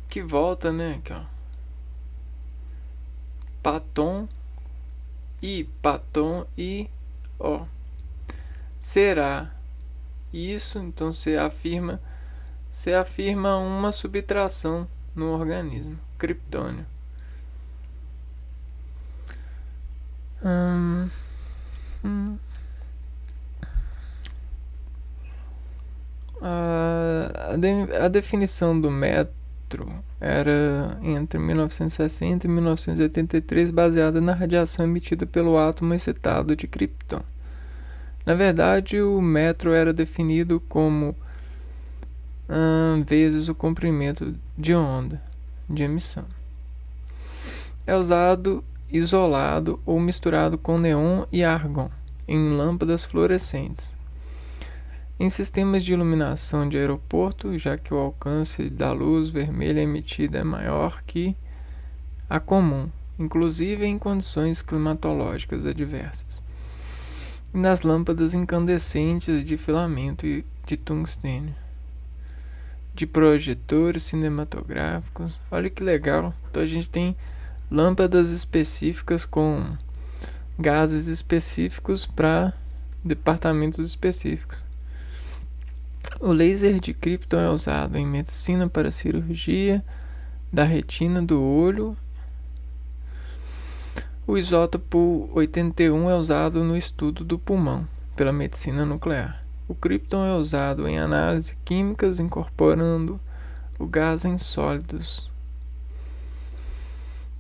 Speaker 1: que volta, né? Aqui, ó. Paton e ó. Será isso? Então você afirma uma subtração no organismo. Criptônio. A definição do metro era entre 1960 e 1983 baseada na radiação emitida pelo átomo excitado de criptônio. Na verdade, o metro era definido como vezes o comprimento de onda de emissão. É usado isolado ou misturado com neon e argon em lâmpadas fluorescentes. Em sistemas de iluminação de aeroporto, já que o alcance da luz vermelha emitida é maior que a comum, inclusive em condições climatológicas adversas. E nas lâmpadas incandescentes de filamento de tungstênio, de projetores cinematográficos. Olha que legal! Então a gente tem lâmpadas específicas com gases específicos para departamentos específicos. O laser de criptônio é usado em medicina para cirurgia da retina do olho. O isótopo 81 é usado no estudo do pulmão pela medicina nuclear. O criptônio é usado em análises químicas incorporando o gás em sólidos.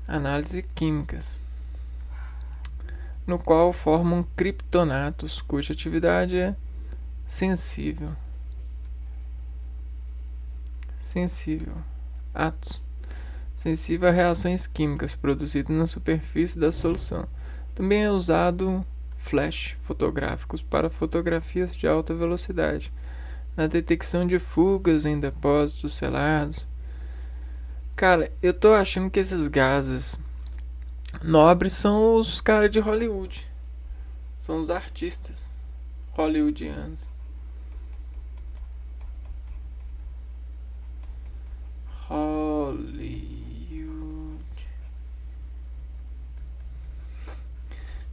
Speaker 1: Análises químicas, no qual formam criptonatos, cuja atividade é sensível. Sensível a reações químicas produzidas na superfície da solução. Também é usado flash fotográficos para fotografias de alta velocidade, na detecção de fugas em depósitos selados. Cara, eu tô achando que esses gases nobres são os caras de Hollywood. São os artistas hollywoodianos.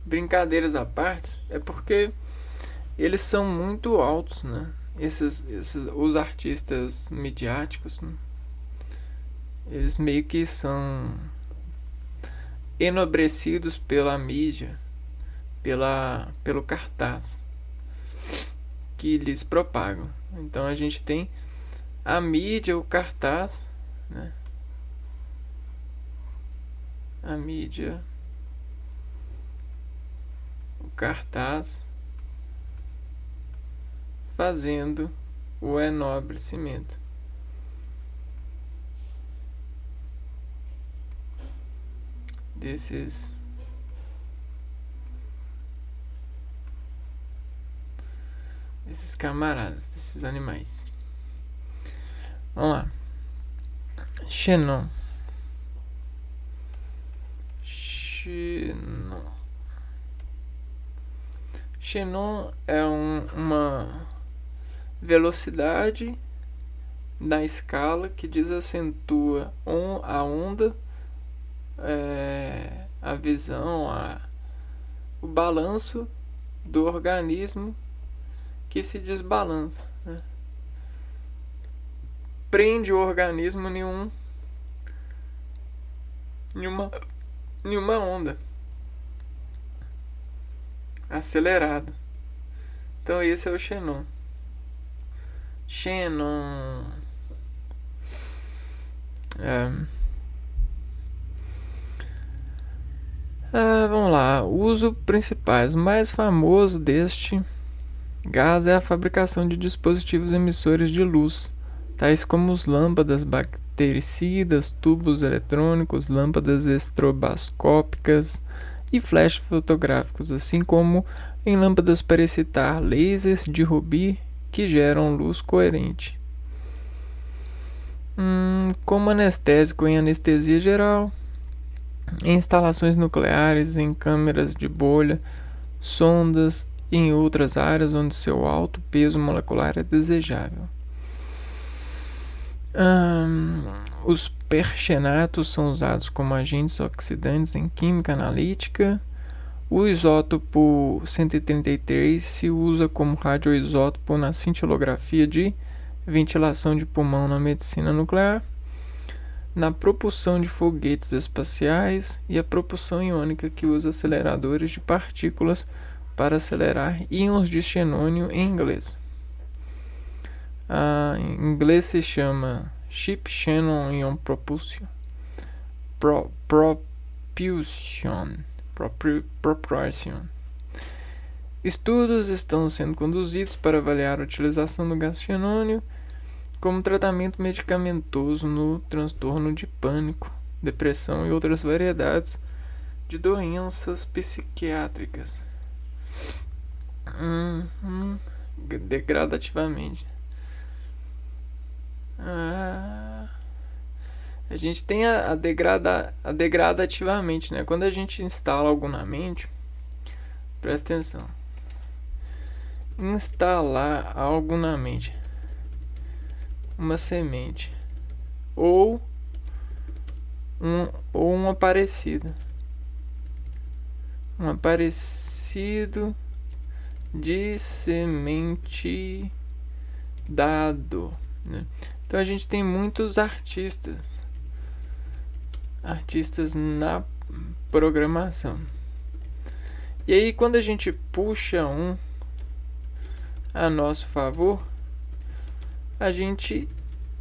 Speaker 1: Brincadeiras à parte, é porque eles são muito altos, né? Os artistas midiáticos, né? Eles meio que são enobrecidos pela mídia, pelo cartaz que lhes propagam. Então a gente tem a mídia, o cartaz, né? A mídia, o cartaz fazendo o enobrecimento. Desses camaradas, desses animais. Vamos lá. Xenon. Xenon é uma velocidade na escala que desacentua a onda, a visão, o balanço do organismo que se desbalança, né? Prende o organismo em uma onda acelerada. Então esse é o xenon. Vamos lá. Uso principais. O mais famoso deste gás é a fabricação de dispositivos emissores de luz, tais como as lâmpadas bactericidas, tubos eletrônicos, lâmpadas estroboscópicas e flashes fotográficos, assim como em lâmpadas para excitar lasers de rubi que geram luz coerente. Como anestésico em anestesia geral, em instalações nucleares, em câmeras de bolha, sondas e em outras áreas onde seu alto peso molecular é desejável. Os perxenatos são usados como agentes oxidantes em química analítica. O isótopo 133 se usa como radioisótopo na cintilografia de ventilação de pulmão na medicina nuclear, na propulsão de foguetes espaciais e a propulsão iônica, que usa aceleradores de partículas para acelerar íons de xenônio em inglês. Em inglês se chama Ship Xenon Ion Propulsion. Estudos estão sendo conduzidos para avaliar a utilização do gás xenônio como tratamento medicamentoso no transtorno de pânico, depressão e outras variedades de doenças psiquiátricas. Degradativamente. A gente tem a degradativamente, né? Quando a gente instala algo na mente, presta atenção. Instalar algo na mente, uma semente ou um parecido, de semente dado, né? Então a gente tem muitos artistas na programação. E aí quando a gente puxa a nosso favor, a gente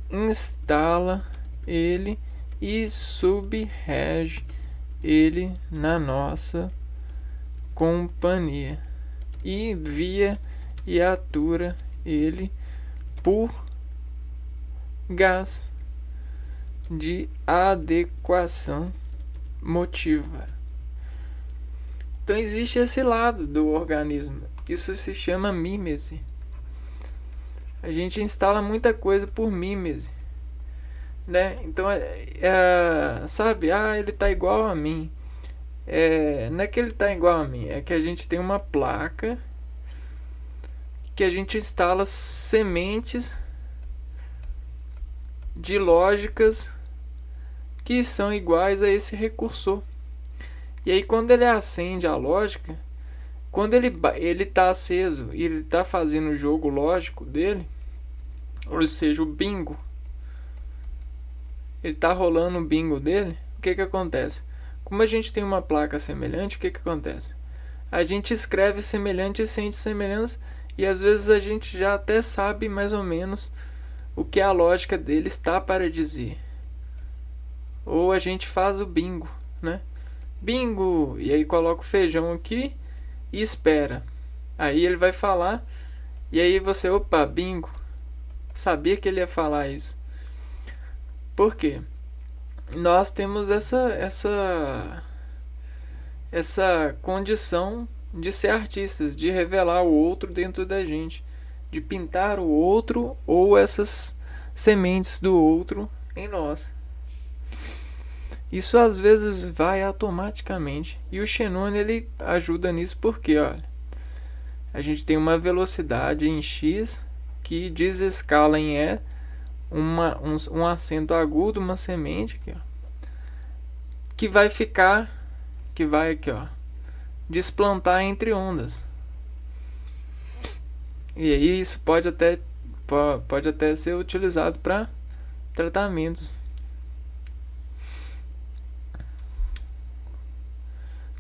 Speaker 1: instala ele e subrege ele na nossa companhia e atura ele por gás de adequação motiva. Então existe esse lado do organismo. Isso se chama mímese. A gente instala muita coisa por mímese, né? Então, sabe? Ele tá igual a mim. Não é que ele tá igual a mim, é que a gente tem uma placa que a gente instala sementes de lógicas que são iguais a esse recursor. E aí quando ele acende a lógica, quando ele tá aceso e ele tá fazendo o jogo lógico dele, ou seja, o bingo, ele tá rolando o bingo dele, o que acontece? Como a gente tem uma placa semelhante, o que acontece? A gente escreve semelhante e sente semelhança, e às vezes a gente já até sabe mais ou menos o que a lógica dele está para dizer. Ou a gente faz o bingo, né? Bingo! E aí coloca o feijão aqui e espera. Aí ele vai falar E aí você, opa, bingo, sabia que ele ia falar isso. Por quê? Nós temos essa condição de ser artistas, de revelar o outro dentro da gente, de pintar o outro ou essas sementes do outro em nós. Isso às vezes vai automaticamente. E o Xenon ele ajuda nisso porque, olha, a gente tem uma velocidade em X que desescala em E um acento agudo, uma semente aqui, ó, que vai ficar, que vai aqui, ó, desplantar entre ondas. E aí isso pode até ser utilizado para tratamentos.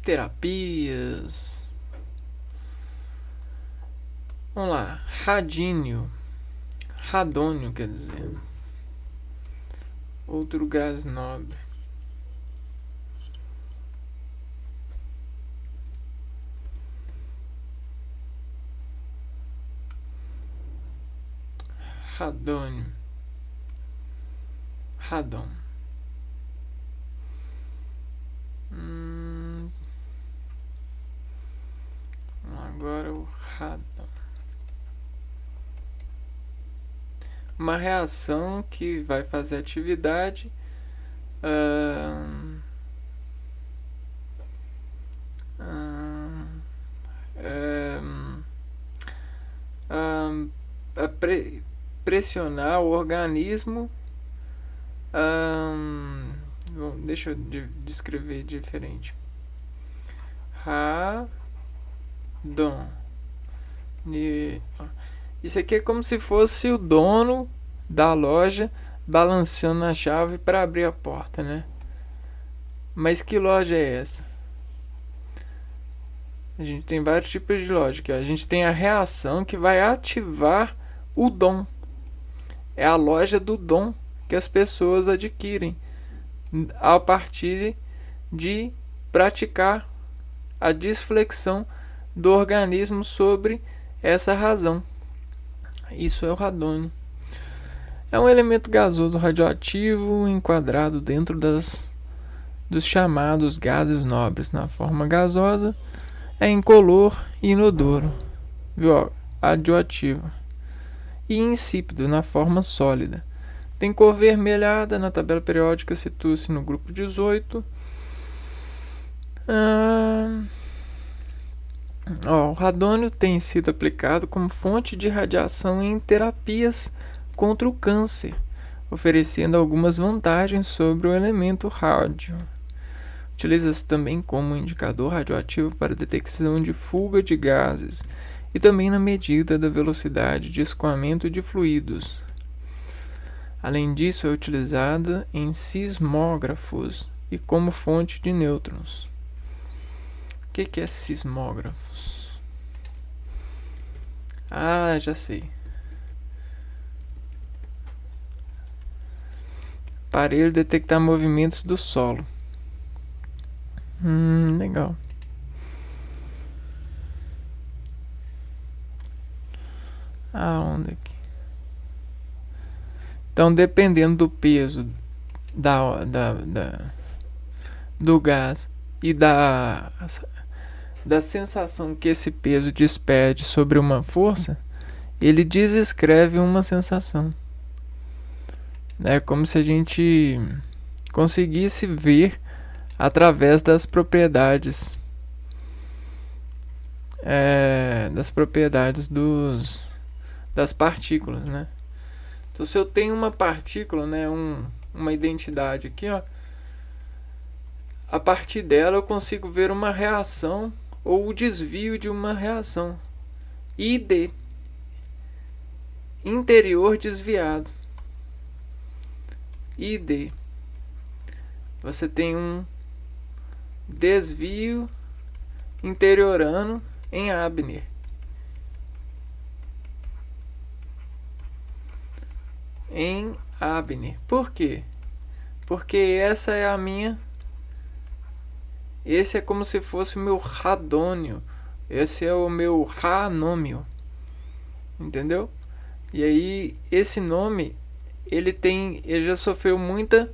Speaker 1: Terapias. Vamos lá. Radônio, quer dizer. Outro gás nobre. Radônio. Radon. Agora o radon. Uma reação que vai fazer atividade pressionar o organismo. Deixa eu descrever diferente. Radon. Isso aqui é como se fosse o dono da loja balanceando a chave para abrir a porta, né? Mas que loja é essa? A gente tem vários tipos de loja. A gente tem a reação que vai ativar o dom. É a loja do dom que as pessoas adquirem a partir de praticar a disflexão do organismo sobre essa razão. Isso é o radônio. É um elemento gasoso radioativo enquadrado dentro dos chamados gases nobres. Na forma gasosa, é incolor e inodoro, radioativo, e insípido na forma sólida. Tem cor vermelhada, na tabela periódica situa-se no grupo 18. O radônio tem sido aplicado como fonte de radiação em terapias contra o câncer, oferecendo algumas vantagens sobre o elemento rádio. Utiliza-se também como indicador radioativo para detecção de fuga de gases e também na medida da velocidade de escoamento de fluidos. Além disso, é utilizada em sismógrafos e como fonte de nêutrons. O que é sismógrafos? Já sei. Aparelho detectar movimentos do solo. Legal. Onde aqui? Então, dependendo do peso do gás e da sensação que esse peso despede sobre uma força, ele descreve uma sensação. É como se a gente conseguisse ver através das propriedades das partículas, né? Então, se eu tenho uma partícula, né, uma identidade aqui, ó, a partir dela eu consigo ver uma reação ou o desvio de uma reação. ID, interior desviado. ID, você tem um desvio interiorano em Abner. Por quê? Porque essa é a minha. Esse é como se fosse o meu radônio. Esse é o meu ranômio. entendeu? E aí esse nome ele já sofreu muita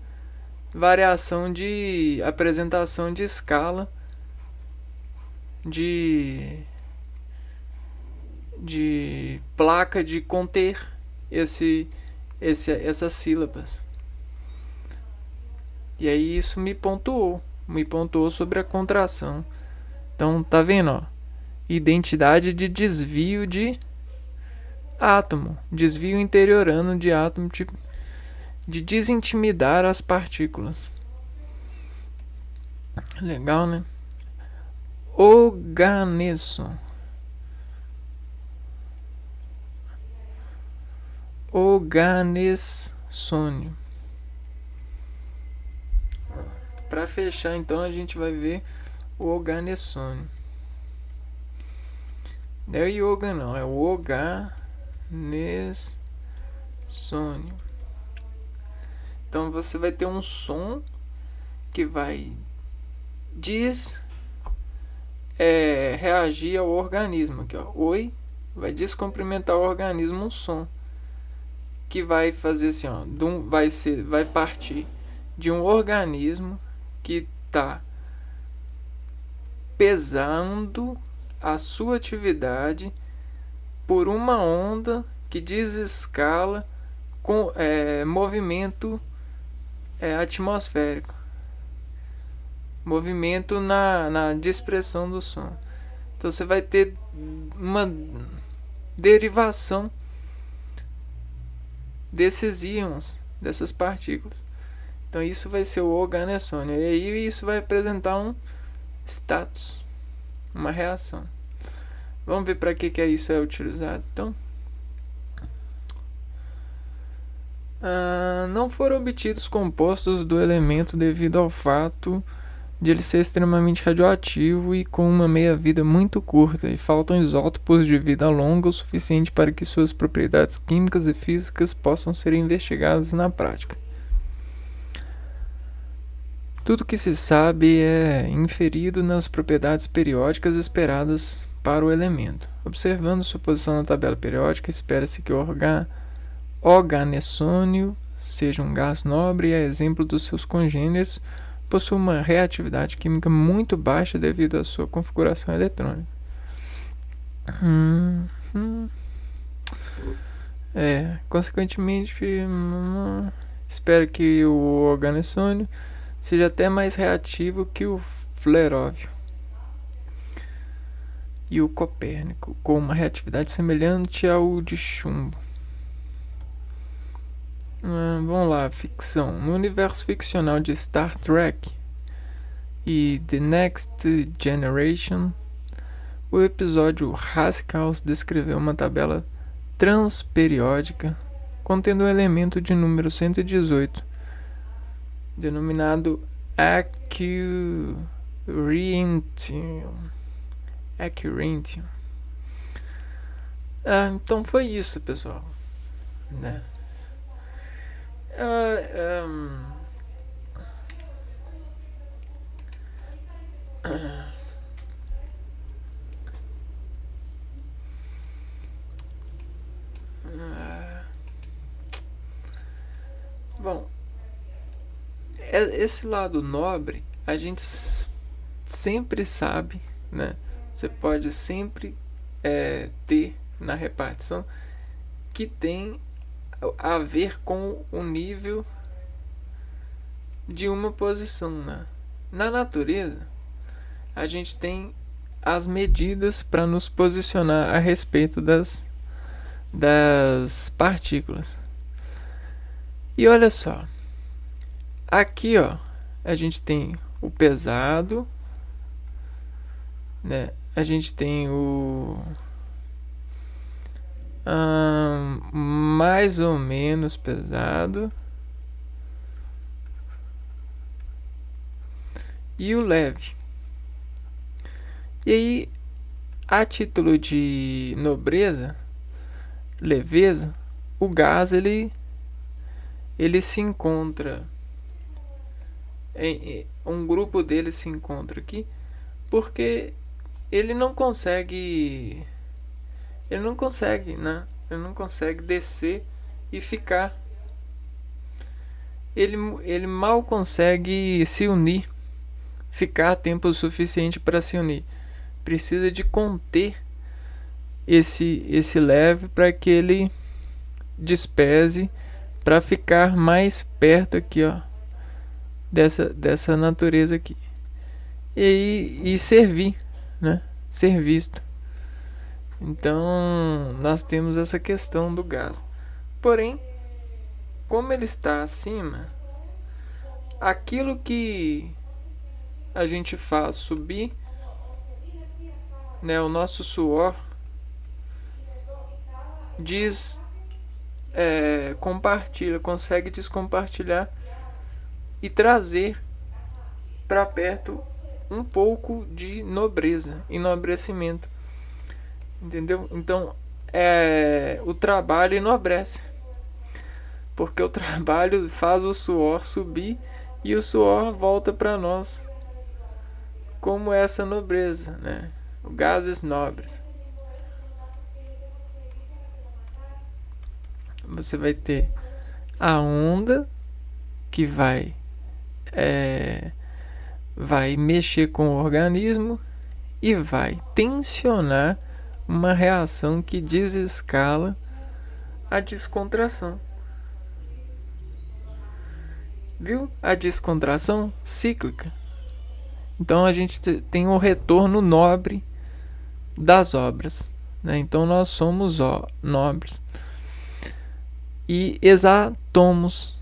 Speaker 1: variação de apresentação de escala de placa de conter essas sílabas. E aí isso me pontuou sobre a contração. Então tá vendo, ó? Identidade de desvio de átomo, desvio interiorano de átomo, de desintimidar as partículas. Legal, né? Oganesson. Oganessônio. Para fechar, então, a gente vai ver o oganessônio. Não é o yoga, não, é o oganessônio. Então você vai ter um som que vai reagir ao organismo aqui, ó. Oi, vai descumprimentar o organismo um som que vai fazer assim, ó, vai partir de um organismo que está pesando a sua atividade por uma onda que desescala com movimento atmosférico, movimento na dispersão do som. Então você vai ter uma derivação desses íons, dessas partículas. Então isso vai ser o oganessônio. E aí isso vai apresentar um status, uma reação. Vamos ver para que isso é utilizado. Então, não foram obtidos compostos do elemento devido ao fato de ele ser extremamente radioativo e com uma meia-vida muito curta, e faltam isótopos de vida longa o suficiente para que suas propriedades químicas e físicas possam ser investigadas na prática. Tudo que se sabe é inferido nas propriedades periódicas esperadas para o elemento. Observando sua posição na tabela periódica, espera-se que o oganessônio seja um gás nobre e, a exemplo dos seus congêneres, possui uma reatividade química muito baixa devido à sua configuração eletrônica. Consequentemente, espero que o oganessônio seja até mais reativo que o fleróvio e o copérnico, com uma reatividade semelhante ao de chumbo. Vamos lá, ficção. No universo ficcional de Star Trek e The Next Generation, o episódio Rascals descreveu uma tabela transperiódica contendo o elemento de número 118, denominado Acuritium. Então foi isso, pessoal, né? Bom, esse lado nobre a gente sempre sabe, né? Você pode sempre ter na repartição que tem a ver com o nível de uma posição, né? Na natureza, a gente tem as medidas para nos posicionar a respeito das partículas. E olha só, aqui, ó, a gente tem o pesado, né? A gente tem o mais ou menos pesado e o leve. E aí, a título de nobreza, leveza, o gás ele se encontra um grupo dele se encontra aqui porque ele não consegue, né, Ele não consegue descer e ficar. Ele mal consegue se unir, ficar tempo suficiente para se unir. Precisa de conter esse leve para que ele despese, para ficar mais perto aqui, ó, dessa natureza aqui. E servir, né? Ser visto. Então, nós temos essa questão do gás. Porém, como ele está acima, aquilo que a gente faz subir, né, o nosso suor, compartilha, consegue descompartilhar e trazer para perto um pouco de nobreza, enobrecimento. Entendeu? Então, o trabalho enobrece. Porque o trabalho faz o suor subir e o suor volta para nós como essa nobreza, né? Gases nobres. Você vai ter a onda que vai mexer com o organismo e vai tensionar uma reação que desescala a descontração. Viu? A descontração cíclica. Então a gente tem um retorno nobre das obras, né? Então nós somos nobres e exatomos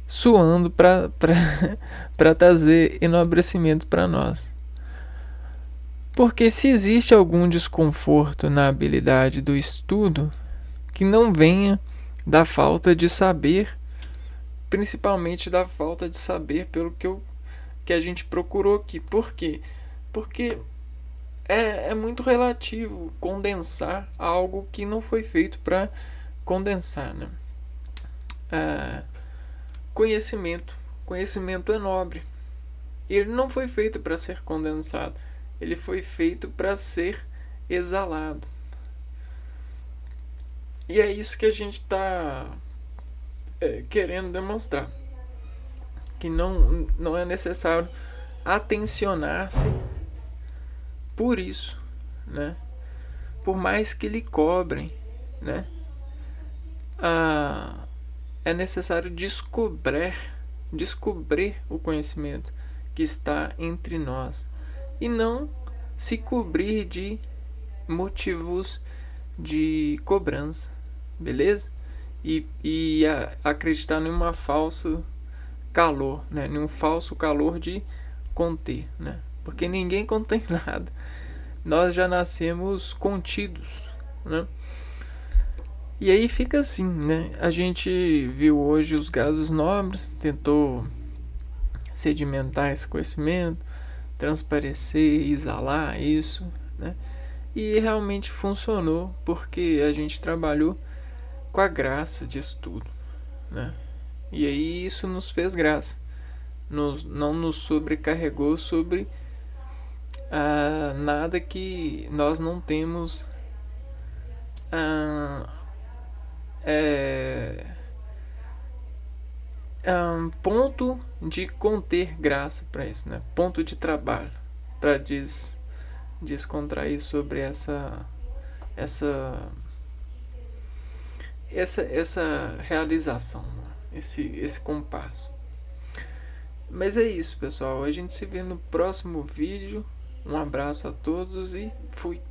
Speaker 1: suando para trazer enobrecimento para nós. Porque se existe algum desconforto na habilidade do estudo, que não venha da falta de saber, principalmente da falta de saber pelo que a gente procurou aqui. Por quê? Porque é muito relativo condensar algo que não foi feito para condensar, né? Conhecimento é nobre. Ele não foi feito para ser condensado. Ele foi feito para ser exalado. E é isso que a gente está querendo demonstrar. Que não é necessário atencionar-se por isso, né? Por mais que lhe cobrem, né? É necessário descobrir o conhecimento que está entre nós e não se cobrir de motivos de cobrança, beleza? E acreditar numa falso calor, né? Num falso calor de conter, né? Porque ninguém contém nada. Nós já nascemos contidos, né? E aí fica assim, né? A gente viu hoje os gases nobres, tentou sedimentar esse conhecimento, transparecer, exalar isso, né? E realmente funcionou, porque a gente trabalhou com a graça disso tudo, né? E aí isso nos fez graça, não nos sobrecarregou sobre nada que nós não temos ponto de conter graça para isso, né? Ponto de trabalho para descontrair sobre essa realização, esse compasso. Mas é isso, pessoal. A gente se vê no próximo vídeo. Um abraço a todos e fui.